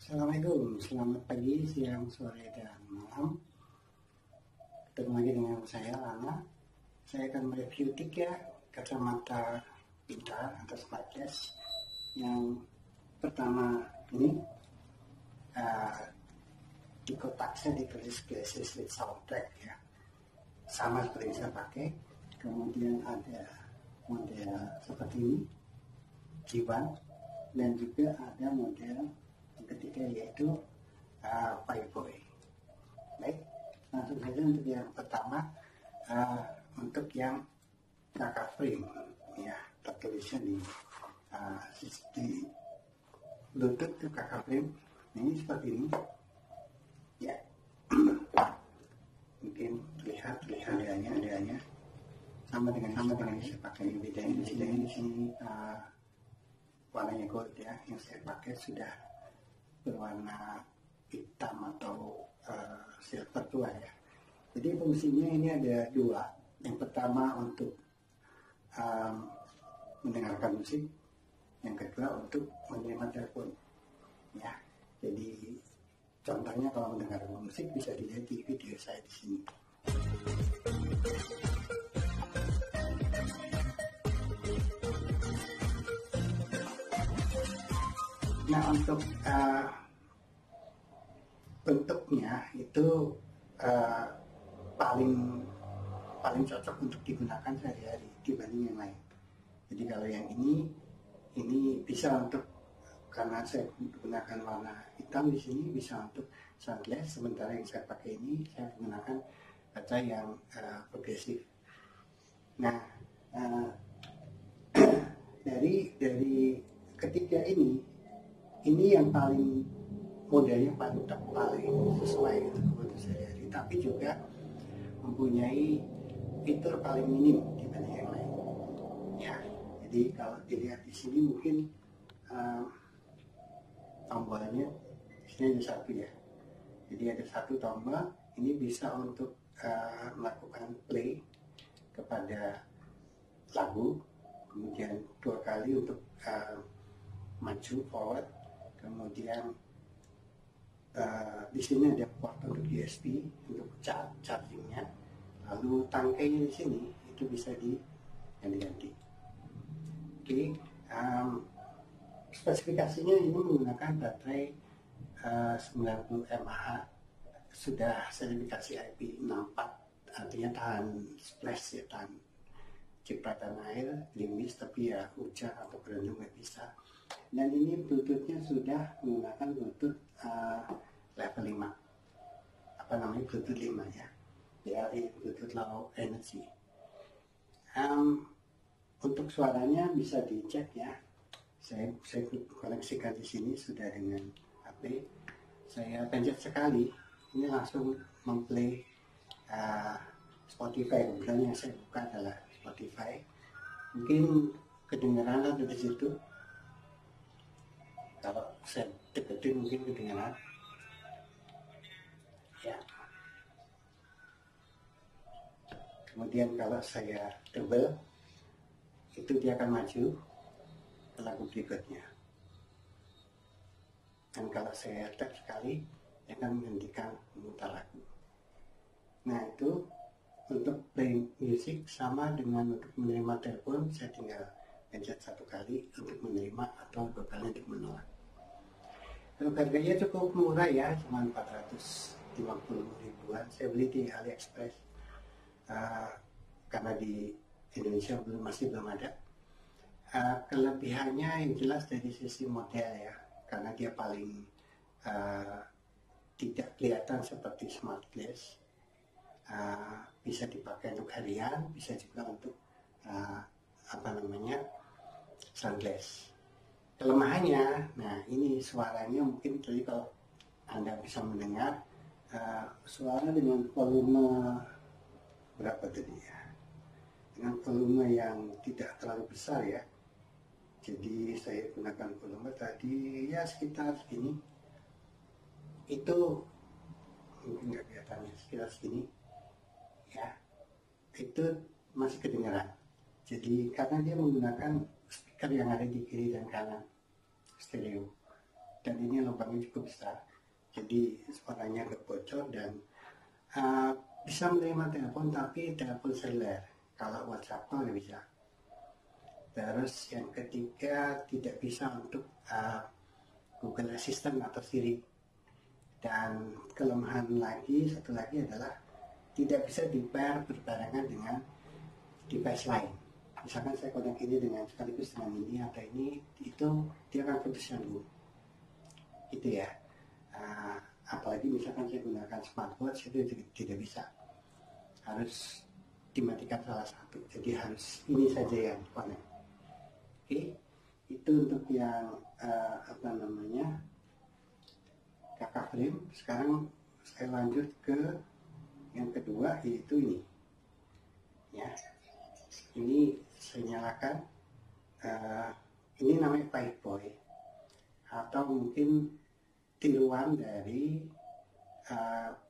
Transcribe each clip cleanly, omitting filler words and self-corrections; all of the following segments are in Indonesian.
Assalamualaikum, selamat pagi, siang, sore, dan malam. Ketemu lagi dengan saya, Lana. Saya akan mereview 3 kacamata pintar atau smartglass. Yang pertama ini, di kotaknya ditulis glasses with soundtrack ya. Sama seperti yang saya pakai. Kemudian ada model seperti ini, G1, dan juga ada model ketiga yaitu Fireboy. Baik, langsung saja untuk yang pertama, untuk yang kakak frame ya, tertulisnya di Bluetooth itu kakak frame. Ini seperti ini ya. Mungkin lihat adanya sama dengan yang saya pakai. Bedanya di sini warnanya gold ya. Yang saya pakai sudah berwarna hitam atau silver tua ya. Jadi fungsinya ini ada 2. Yang pertama untuk mendengarkan musik, yang kedua untuk menerima telepon ya. Jadi contohnya kalau mendengarkan musik bisa dilihat di video saya di sini. Nah, untuk bentuknya itu paling cocok untuk digunakan sehari-hari dibanding yang lain. Jadi kalau yang ini bisa untuk, karena saya menggunakan warna hitam di sini, bisa untuk sunglass. Sementara yang saya pakai ini saya menggunakan kaca yang progresif. Nah, dari ketiga ini yang paling modelnya paling sesuai untuk kebutuhan sehari-hari, tapi juga mempunyai fitur paling minim dibanding yang lain. Ya, jadi kalau dilihat di sini mungkin tombolnya di sini ada 1 ya. Jadi ada 1 tombol, ini bisa untuk melakukan play kepada lagu, kemudian 2 kali untuk maju forward. Kemudian di sini ada port untuk USB untuk chargingnya. Lalu tangkainya di sini itu bisa diganti-ganti. Oke, spesifikasinya ini menggunakan baterai 90 mAh. Sudah sertifikasi IP64, artinya tahan splash ya, tahan cipratan air, gerimis, tapi ya hujan atau berendam nggak bisa. Dan ini Bluetoothnya sudah menggunakan Bluetooth level 5, Bluetooth 5 ya, BLE, Bluetooth Low Energy. Untuk suaranya bisa dicek ya. Saya koneksikan di sini sudah dengan HP. Saya pencet sekali, ini langsung memplay Spotify. Kebetulan yang saya buka adalah Spotify. Mungkin kedengaran ada di situ. Kalau saya deketin mungkin kedengaran ya. Kemudian kalau saya double, itu dia akan maju ke lagu berikutnya. Dan kalau saya tap sekali, dia akan menghentikan memutar lagu. Nah, itu untuk play music. Sama dengan untuk menerima telepon, saya tinggal pencet 1 kali untuk menerima atau 2 kali untuk menolak. Kalau harganya cukup murah ya, cuma 450 ribuan. Saya beli di AliExpress karena di Indonesia masih belum ada. Kelebihannya yang jelas dari sisi model ya, karena dia paling tidak kelihatan seperti smart glass. Bisa dipakai untuk harian, bisa juga untuk sunglass. Kelemahannya, nah ini suaranya mungkin tadi kalau Anda bisa mendengar suara dengan volume berapa tadi ya, dengan volume yang tidak terlalu besar ya. Jadi saya gunakan volume tadi ya sekitar segini, itu mungkin nggak kelihatannya, sekitar segini ya, itu masih kedengaran. Jadi karena dia menggunakan speaker yang ada di kiri dan kanan, stereo. dan ini lubangnya cukup besar, jadi suaranya agak bocor dan bisa menerima telepon tapi telepon seluler. Kalau WhatsApp call nggak bisa. Terus yang ketiga, tidak bisa untuk Google Assistant atau Siri. Dan kelemahan satu lagi adalah tidak bisa di-pair berbarengan dengan device lain. Misalkan saya connect ini dengan sekaligus dengan ini atau ini, itu dia akan putus nyambung. Gitu ya. Apalagi misalkan saya gunakan smartwatch, itu tidak bisa. Harus dimatikan salah satu. Jadi harus ini saja yang connect. Oke, itu untuk yang kakak frame. Sekarang saya lanjut ke yang kedua, yaitu ini. Ya, ini saya nyalakan. Ini namanya Pipeboy, atau mungkin tiruan dari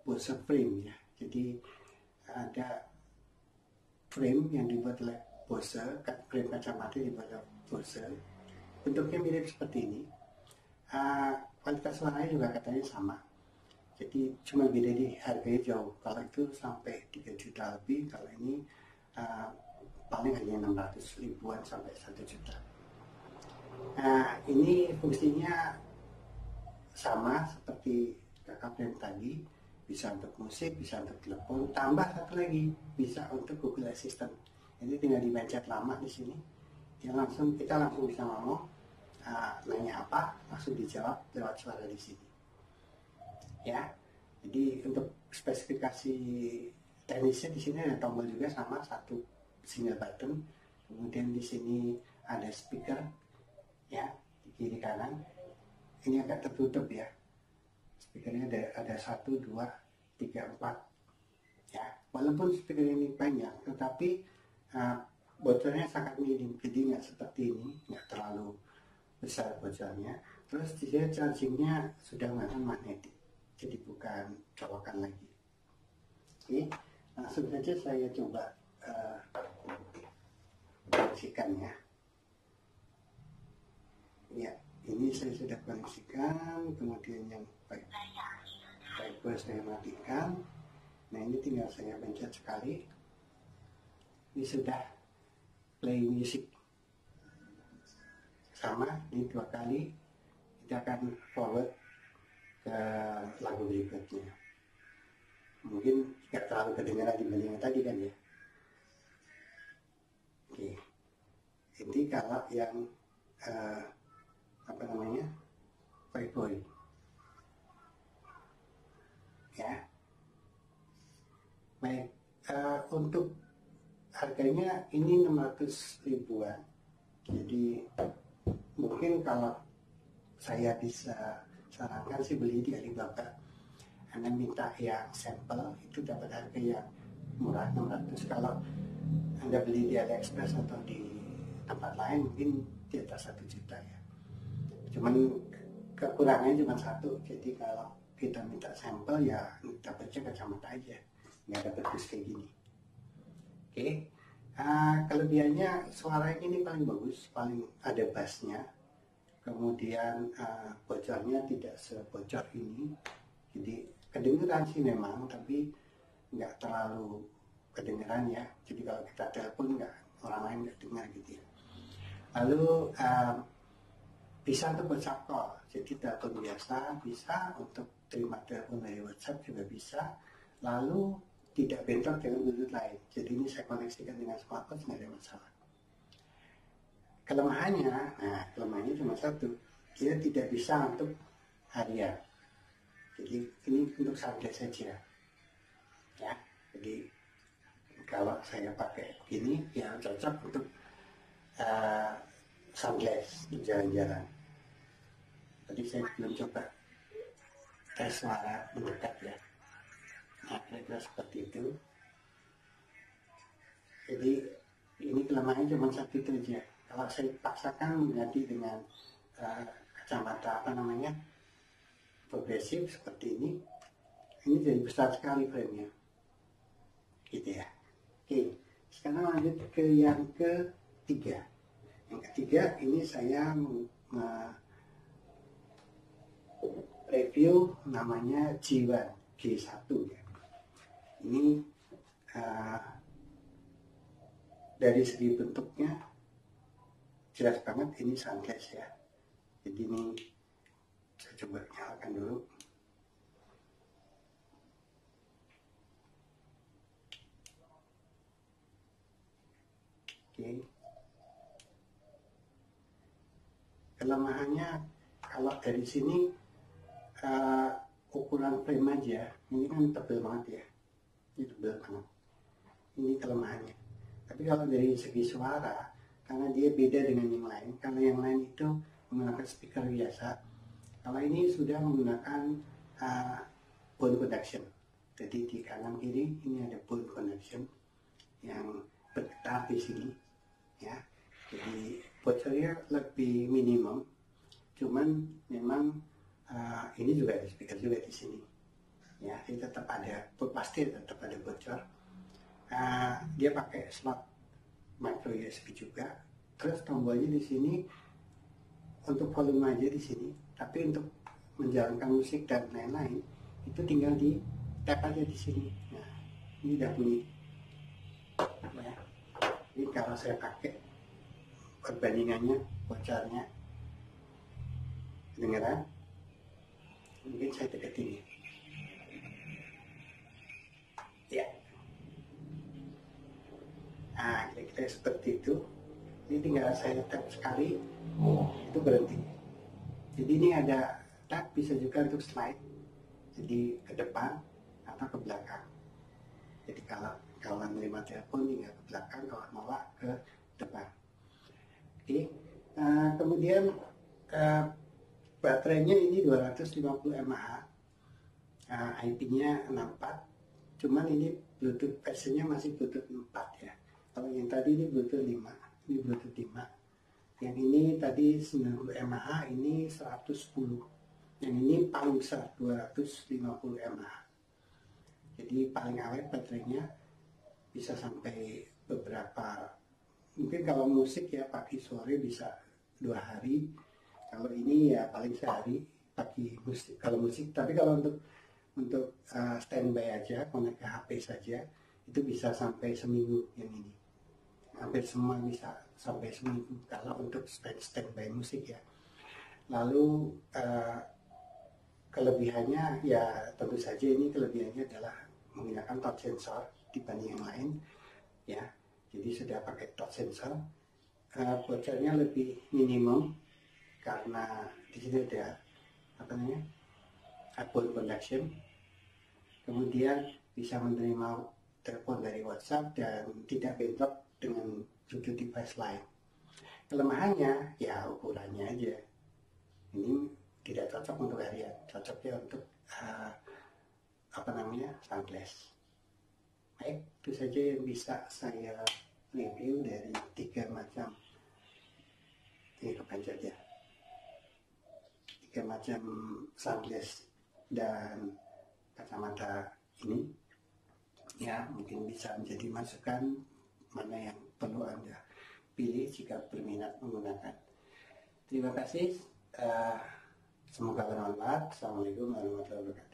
Bose frame ya. Jadi ada frame yang dibuat oleh Bose, frame kacamata dibuat oleh Bose. Bentuknya mirip seperti ini. Kualitas suaranya juga katanya sama. Jadi cuma beda di harganya jauh. Kalau itu sampai 3 juta lebih, kalau ini paling hanya 600 ribuan sampai 1 juta. Ini fungsinya sama seperti kakak frame tadi, bisa untuk musik, bisa untuk telepon, tambah satu lagi bisa untuk Google Assistant. Jadi tinggal dipencet lama di sini, kita langsung bisa ngomong, nanya apa langsung dijawab lewat suara di sini. Ya, jadi untuk spesifikasi teknisnya di sini ada tombol juga sama, satu single button, kemudian di sini ada speaker, ya di kiri kanan. Ini agak tertutup ya. Speakernya ada 1, 2, 3, 4. Ya, walaupun speaker ini banyak, tetapi bocornya sangat minim. Jadi nggak seperti ini, nggak terlalu besar bocornya. Terus dia chargingnya sudah menggunakan magnetik, jadi bukan colokan lagi. Oke, langsung saja saya coba koneksikannya. Ya, ini saya sudah koneksikan, kemudian yang Pipeboy saya matikan. Nah, ini tinggal saya pencet sekali. Ini sudah play music. Sama, ini 2 kali. Kita akan forward ke lagu berikutnya. Mungkin tidak terlalu kedengaran dibanding yang tadi kan ya. Oke. Ini kalau yang Pipeboy. Ya. Baik, untuk harganya ini 600 ribuan. Jadi mungkin kalau saya bisa sarankan sih beli di Alibaba. Anda minta yang sampel itu dapat harga yang murah 600. Kalau Anda beli di AliExpress atau di tempat lain mungkin di atas 1 juta ya. Cuman kekurangannya cuma satu. Jadi kalau kita minta sampel ya dapatnya kacamata aja, nggak dapat bus kayak gini. Oke. Kelebihannya suaranya ini paling bagus, paling ada bassnya. Kemudian bocornya tidak sebocor ini. Jadi kedengeran sih memang, tapi nggak terlalu kedengeran ya. Jadi kalau kita telepon orang lain nggak dengar gitu ya. Lalu bisa untuk WhatsApp call, jadi telepon biasa bisa, untuk terima telepon dari WhatsApp juga bisa. Lalu tidak bentrok dengan Bluetooth lain. Jadi ini saya koneksikan dengan smartphone, nggak ada masalah. Kelemahannya cuma satu, dia tidak bisa untuk harian. Jadi ini untuk Sunday saja. Ya, jadi kalau saya pakai begini, ya cocok untuk sunglass jalan-jalan. Tadi saya belum coba tes suara mendekat ya. Nah, kira-kira seperti itu. Jadi ini kelemahannya cuma satu itu aja. Kalau saya paksakan mengganti dengan kacamata progresif seperti ini jadi besar sekali frame-nya. Gitu ya. Oke, sekarang lanjut ke yang ketiga. Yang ketiga ini saya review namanya G1 G1 ya. Ini dari segi bentuknya jelas banget ini sunglass ya. Jadi ini saya coba nyalakan dulu. Oke. Kelemahannya kalau dari sini ukuran frame aja ini kan tebal banget ya, ini tebal banget, ini kelemahannya. Tapi kalau dari segi suara, karena dia beda dengan yang lain, karena yang lain itu menggunakan speaker biasa, kalau ini sudah menggunakan bone conduction. Jadi di kanan kiri ini ada bone conduction yang bergetar di sini ya. Jadi bocornya lebih minimum, cuman memang ini juga ada speaker juga di sini ya. Ini tetap ada, pasti tetap ada bocor. Dia pakai slot micro USB juga, terus tombolnya di sini untuk volume aja di sini, tapi untuk menjalankan musik dan lain-lain itu tinggal di tap aja di sini. Nah, ini udah bunyi ya. Ini kalau saya pakai perbandingannya bocornya, kedengeran? Mungkin saya deketin ya. Nah, kira-kira seperti itu. Ini tinggal saya tap sekali, itu berhenti. Jadi ini ada tap, bisa juga untuk slide, jadi ke depan atau ke belakang. Jadi kalau menerima telepon tinggal ke belakang, kalau nolak ke depan. Oke. Kemudian baterainya ini 250 mAh, IP-nya 64, cuman ini Bluetooth versinya masih Bluetooth 4 ya. Kalau yang tadi ini Bluetooth 5, ini Bluetooth 5. Yang ini tadi 90 mAh, ini 110. Yang ini paling besar 250 mAh. Jadi paling awet baterainya, bisa sampai beberapa, mungkin kalau musik ya pagi sore bisa 2 hari. Kalau ini ya paling sehari pagi musik, kalau musik. Tapi kalau untuk standby aja, connect ke HP saja, itu bisa sampai seminggu. Yang ini hampir semua bisa sampai seminggu kalau untuk standby musik ya. Lalu kelebihannya ya tentu saja ini kelebihannya adalah menggunakan touch sensor dibanding yang lain ya. Jadi sudah pakai touch sensor, bocornya lebih minimum karena di sini ada bone conduction. Kemudian bisa menerima telepon dari WhatsApp dan tidak bentrok dengan Bluetooth device lain. Kelemahannya ya ukurannya aja. Ini tidak cocok untuk harian, cocoknya untuk sunglass. Baik, itu saja yang bisa saya review dari 3 macam sunglass dan kacamata ini ya. Mungkin bisa menjadi masukan mana yang perlu Anda pilih jika berminat menggunakan. Terima kasih, semoga bermanfaat. Assalamualaikum warahmatullahi wabarakatuh.